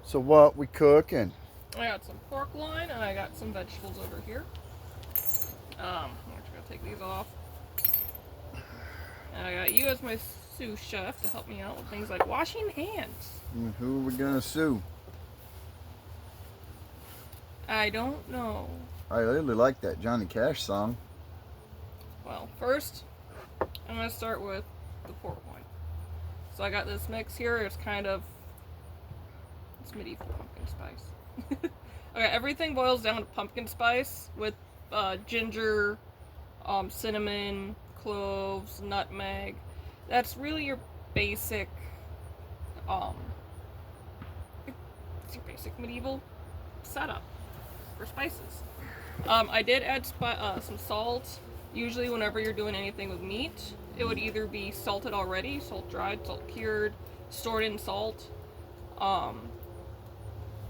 So what we cooking? I got some pork loin and I got some vegetables over here. I'm just gonna take these off. And I got you as my sous chef to help me out with things like washing hands. And who are we gonna sue? I don't know. I really like that Johnny Cash song. Well, first, I'm gonna start with the pork loin. So I got this mix here. It's medieval pumpkin spice. Okay, everything boils down to pumpkin spice with ginger, cinnamon, cloves, nutmeg. That's really your basic, it's your basic medieval setup for spices. I did add some salt. Usually, whenever you're doing anything with meat, it would either be salted already, salt dried, salt cured, stored in salt.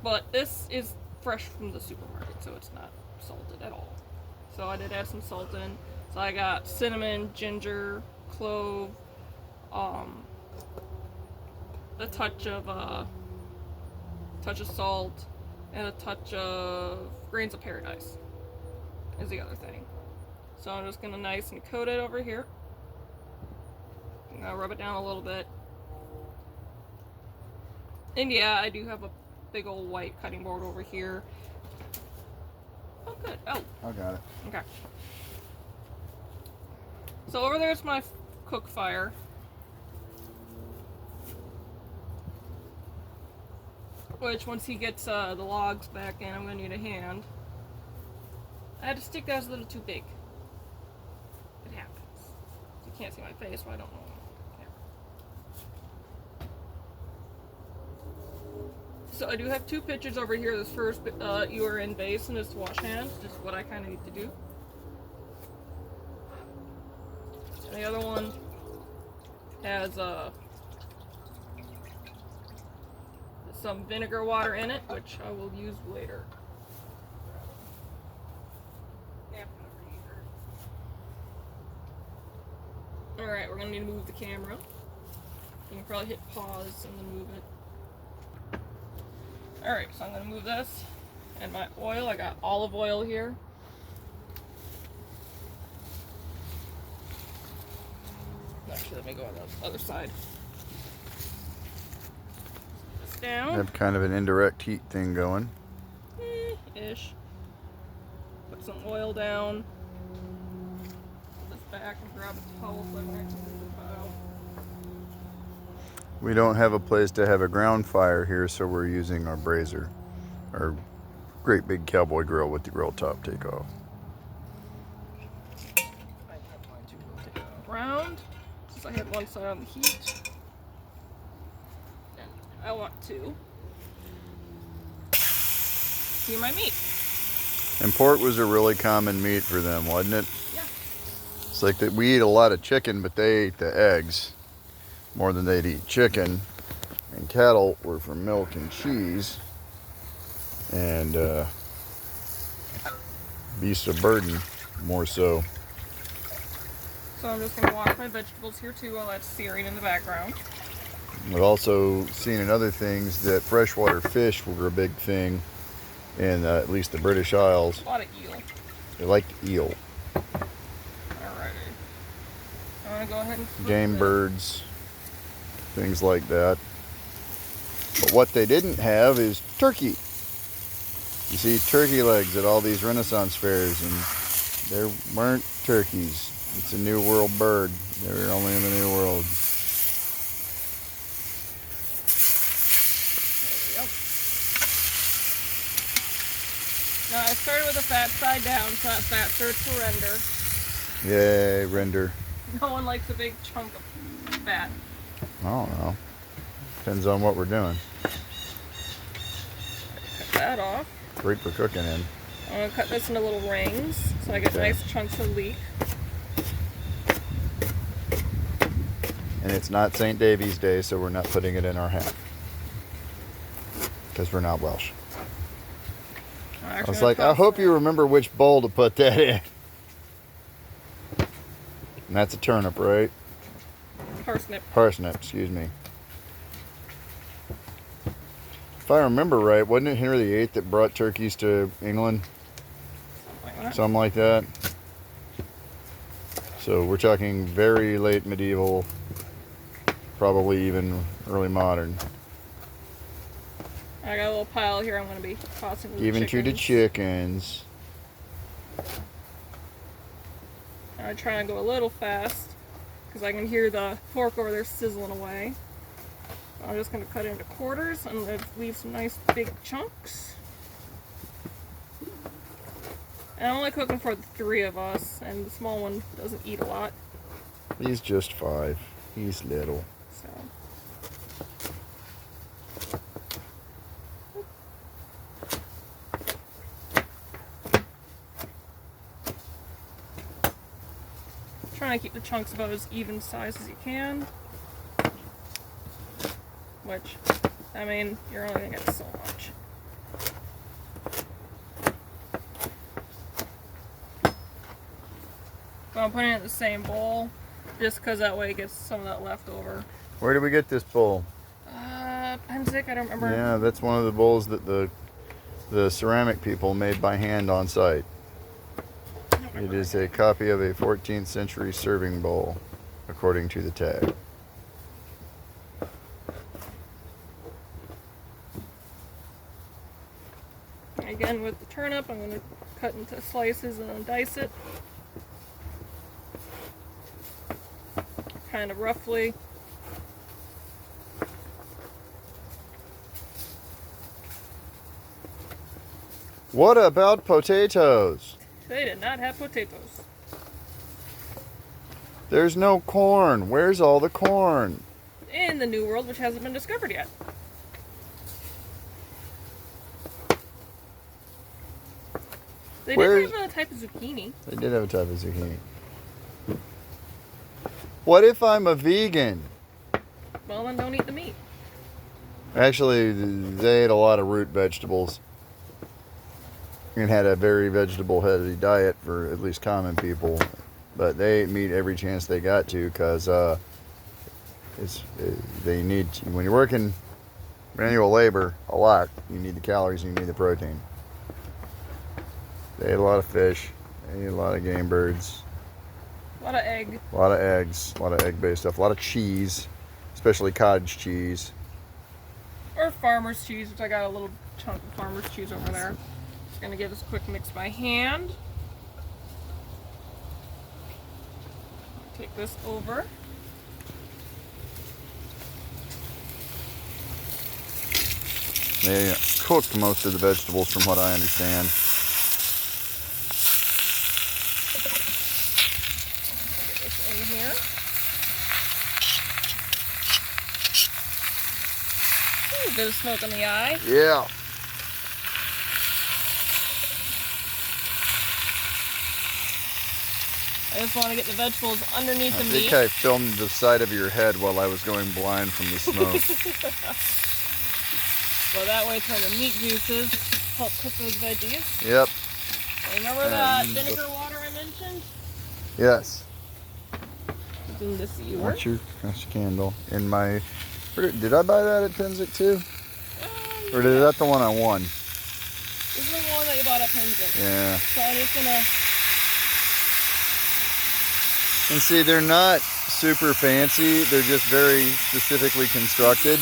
But this is fresh from the supermarket, so it's not salted at all. So I did add some salt in. So I got cinnamon, ginger, clove, a touch of salt, and a touch of grains of paradise is the other thing. So I'm just gonna nice and coat it over here. I'm gonna rub it down a little bit. And yeah, I do have a big old white cutting board over here. Oh, good. Oh, I got it. okay. So over there's my cook fire. Which, once he gets the logs back in, I'm going to need a hand. I had to stick that was a little too big. It happens. You can't see my face, so I don't know. So I do have two pitchers over here. This first URN basin is to wash hands, just what I kind of need to do. And the other one has some vinegar water in it, which I will use later. Alright, we're going to need to move the camera. You can probably hit pause and then move it. Alright, so I'm going to move this. And my oil, I got olive oil here. Actually, let me go on the other side. This down. Have kind of an indirect heat thing going. Ish. Put some oil down. Put this back and grab a towel so I don't have to move it out. We don't have a place to have a ground fire here, so we're using our brazier. Our great big cowboy grill with the grill top takeoff. Round, since I had one side on the heat. And I want to see my meat. And pork was a really common meat for them, wasn't it? Yeah. It's like that we eat a lot of chicken, but they ate the eggs more than they'd eat chicken. And cattle were for milk and cheese. And beasts of burden more so. So I'm just going to wash my vegetables here too while that's searing in the background. We've also seen in other things that freshwater fish were a big thing in at least the British Isles. A lot of eel. They liked eel. Alrighty. I'm going to go ahead and flip Game this. birds, things like that. But what they didn't have is turkey. You see turkey legs at all these Renaissance fairs, and there weren't turkeys. It's a New World bird. They're only in the New World. Now I started with the fat side down, so that fat starts to render. Yay, render. No one likes a big chunk of fat. I don't know. Depends on what we're doing. Cut that off. Great for cooking in. I'm going to cut this into little rings so I get Okay. nice chunks of leek. And it's not St. Davey's Day, so we're not putting it in our hat. Because we're not Welsh. I was like, I hope you remember which bowl to put that in. And that's a turnip, right? Parsnip. Parsnip, excuse me. If I remember right, wasn't it Henry VIII that brought turkeys to England? Like that. Something like that. So we're talking very late medieval, probably even early modern. I got a little pile here I'm going to be tossing to the Even to the chickens. I'm trying to go a little fast because I can hear the pork over there sizzling away. I'm just going to cut it into quarters and leave some nice big chunks. And I'm only cooking for the 3 of us, and the small one doesn't eat a lot. He's just 5. He's little. So. Trying to keep the chunks about as even size as you can. Which, I mean, you're only gonna get so much. But I'm putting it in the same bowl, just because that way it gets some of that left over. Where did we get this bowl? Pennsic, I don't remember. Yeah, that's one of the bowls that the ceramic people made by hand on site. It is a copy of a 14th century serving bowl, according to the tag. Again, with the turnip, I'm going to cut into slices and then dice it. Kind of roughly. What about potatoes? They did not have potatoes. There's no corn. Where's all the corn? In the New World, which hasn't been discovered yet. They did have a type of zucchini. They did have a type of zucchini. What if I'm a vegan? Well, then don't eat the meat. Actually, they ate a lot of root vegetables and had a very vegetable-heavy diet for at least common people. But they ate meat every chance they got to because they need, when you're working manual labor a lot, you need the calories and you need the protein. They ate a lot of fish. They ate a lot of game birds. A lot of egg. A lot of eggs. A lot of egg-based stuff. A lot of cheese, especially cottage cheese. Or farmer's cheese, which I got a little chunk of farmer's cheese over there. Just gonna give this a quick mix by hand. Take this over. They cooked most of the vegetables from what I understand. Get this in here. Ooh, a bit of smoke in the eye. Yeah. I just want to get the vegetables underneath the I meat. think I filmed the side of your head while I was going blind from the smoke. So that way, turn the meat juices help cook those veggies. Yep. Remember that vinegar water I mentioned? Yes. It's in this ewer. What's your candle? In my... Did I buy that at Pennsic too? Or is that the one I won? This is the one that you bought at Pennsic. Yeah. So I'm just gonna... And see, they're not super fancy. They're just very specifically constructed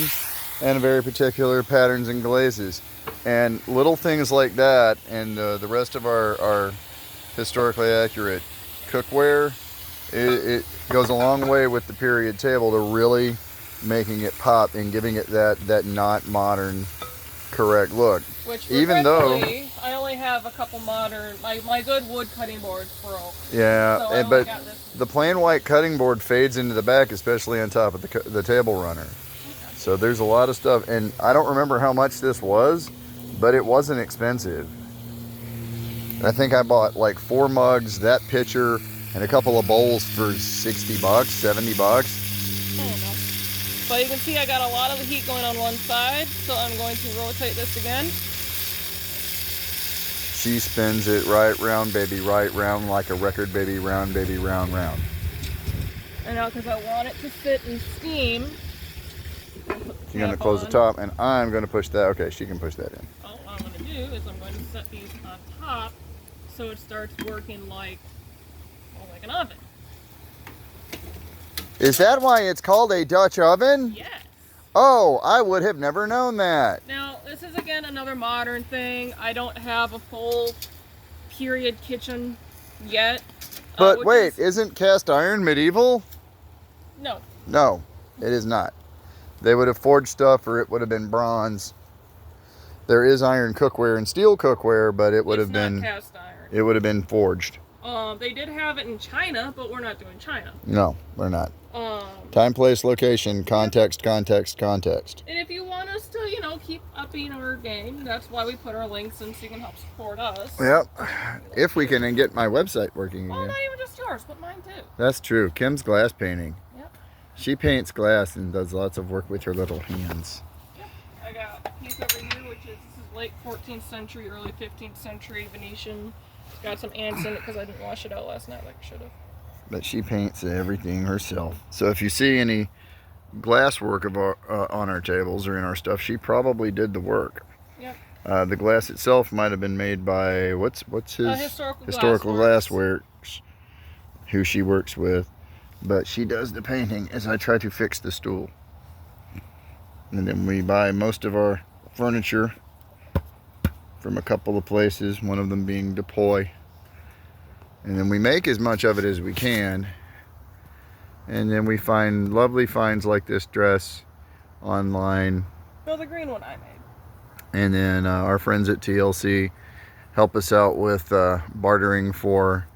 and very particular patterns and glazes. And little things like that and the rest of our historically accurate cookware, it goes a long way with the period table to really making it pop and giving it that not modern correct look. Which, even though I only have a couple modern, my good wood cutting boards broke. yeah, So I only but got this. the plain white cutting board fades into the back, especially on top of the table runner. So there's a lot of stuff, and I don't remember how much this was, but it wasn't expensive. I think I bought like 4 mugs, that pitcher, and a couple of bowls for $60, $70. I don't know. But you can see I got a lot of the heat going on one side, so I'm going to rotate this again. She spins it right round, baby, right round, like a record, baby, round, round. And now, because I want it to sit and steam, You're going to close the top, and I'm going to push that. Okay, she can push that in. All I'm going to do is I'm going to set these on top so it starts working like an oven. Is that why it's called a Dutch oven? Yes. Oh, I would have never known that. Now, this is again another modern thing. I don't have a full period kitchen yet. But wait, isn't cast iron medieval? No. No, it is not. They would have forged stuff, or it would have been bronze. There is iron cookware and steel cookware, but it would have been cast iron. It would have been forged. They did have it in China, but we're not doing China. No, we're not. Time, place, location, context, context, context. And if you want us to, keep upping our game, that's why we put our links in so you can help support us. Yep. If we can get my website working Well, again. not even just yours, but mine too. That's true. Kim's glass painting. Yep. She paints glass and does lots of work with her little hands. Yep. I got a piece over here, which is late 14th century, early 15th century Venetian. It's got some ants in it because I didn't wash it out last night like I should have. But she paints everything herself. So if you see any glass work of our, on our tables or in our stuff, she probably did the work. Yep. The glass itself might have been made by what's his Historical Glass Works, who she works with, but she does the painting as I try to fix the stool. And then we buy most of our furniture from a couple of places, one of them being Deploy. And then we make as much of it as we can. And then we find lovely finds like this dress online. No, the green one I made. And then our friends at TLC help us out with bartering for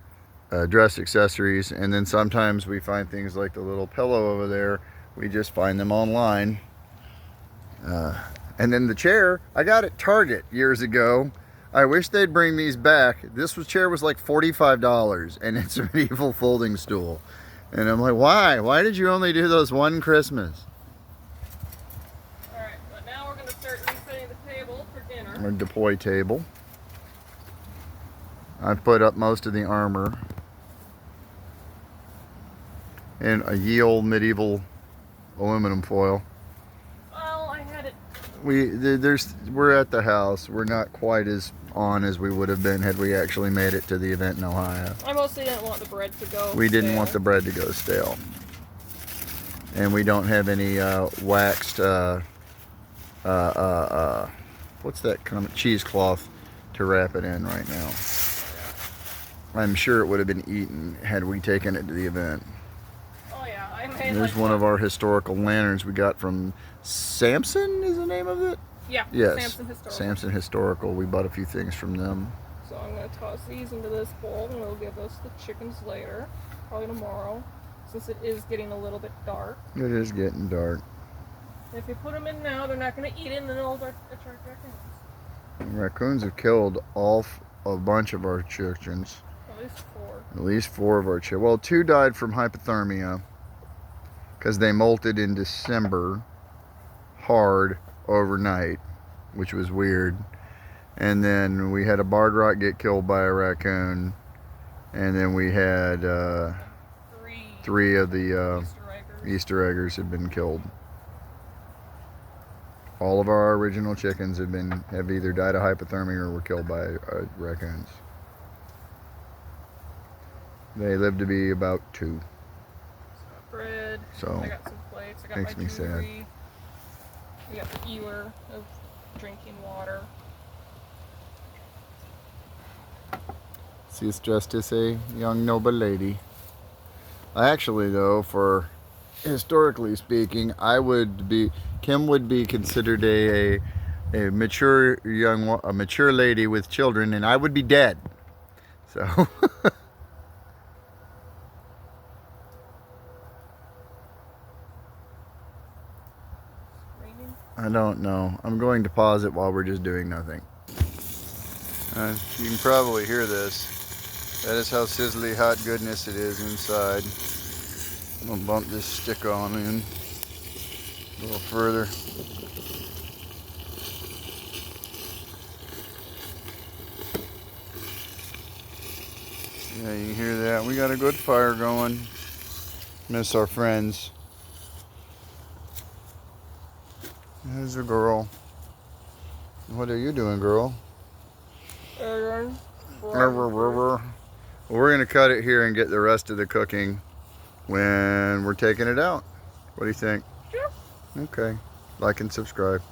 dress accessories. And then sometimes we find things like the little pillow over there. We just find them online. And then the chair, I got at Target years ago. I wish they'd bring these back. This chair was like $45, and it's a medieval folding stool. And I'm like, why? Why did you only do those one Christmas? Alright, but now we're going to start resetting the table for dinner. Our Deploy table. I've put up most of the armor. And a ye old medieval aluminum foil. Well, I had it. We're at the house. We're not quite as on as we would have been had we actually made it to the event in Ohio. I mostly didn't want the bread to go We didn't stale. want the bread to go stale. And we don't have any waxed what's that kind of cheesecloth to wrap it in right now. I'm sure it would have been eaten had we taken it to the event. Oh yeah, I made There's one of our historical lanterns we got from Samson, is the name of it? Yeah, Yes, Samson Historical. Samson Historical. We bought a few things from them. So I'm going to toss these into this bowl and we'll give those to the chickens later, probably tomorrow, since it is getting a little bit dark. It is getting dark. If you put them in now, they're not going to eat it and then it'll attract raccoons. Raccoons have killed a bunch of our chickens. At least 4. At least 4 of our chickens. Well, 2 died from hypothermia because they molted in December hard overnight, which was weird. And then we had a barred rock get killed by a raccoon. And then we had 3 of the Easter eggers had been killed. All of our original chickens have either died of hypothermia or were killed by raccoons. They lived to be about 2. Bread. So, I got some plates. I got makes my me sad. jewelry. We got the ewer of drinking water. She's dressed as a young noble lady. Actually, though, for historically speaking, Kim would be considered a mature a mature lady with children, and I would be dead. So. I don't know. I'm going to pause it while we're just doing nothing. You can probably hear this. That is how sizzly hot goodness it is inside. I'm going to bump this stick on in a little further. Yeah, you can hear that. We got a good fire going. Miss our friends. There's a girl. What are you doing, girl? Aaron. Well, we're going to cut it here and get the rest of the cooking when we're taking it out. What do you think? Sure. Okay. Like and subscribe.